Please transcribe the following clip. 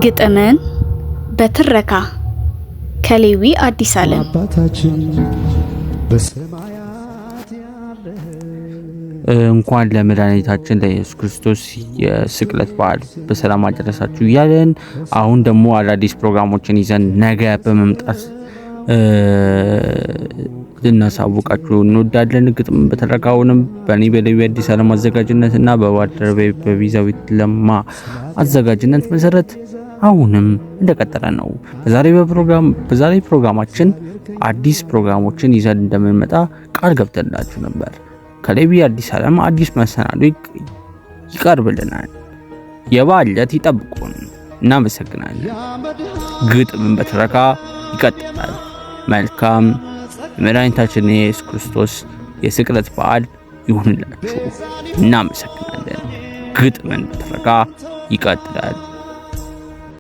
ግጥምን በትረካ ከሌዊ አዲስ ዓለም አባታችን በሰማያት ያለ እንኳን ለመድኃኒታችን ለኢየሱስ ክርስቶስ የስቅለት በዓል በሰላም አደረሳችሁ እያለን አሁን ደግሞ አዳዲስ ፕሮግራሞችን ይዘን ነገ በመምጣት ልናሳውቃችሁ እንወዳለን። ግጥም በትረካውንም በእኔ በሌዊ አዲስ ዓለም አዘጋጅነትና በባልደረባዬ በቢዛዊት ለማ አዘጋጅነት መሰረት አሁንም እንደቀጠለ ነው። በዛሬ ፕሮግራማችን አዲስ ፕሮግራሞችን ይዘን እንደምንመጣ ቃል ገብተንላችሁ ነበር። ከሌዊ አዲስ ዓለም አዲስ መሰናዶ ይቀርብልናል። የበዓል ዕለት ይጠብቁን። እናመሰግናለን። ግጥም በትረካ ይቀጥላል። መልካም የመድኃኒታችን የኢየሱስ ክርስቶስ የስቅለት በዓል ይሁንላችሁ። እናመሰግናለን። ግጥምን በትረካ ይቀጥላል።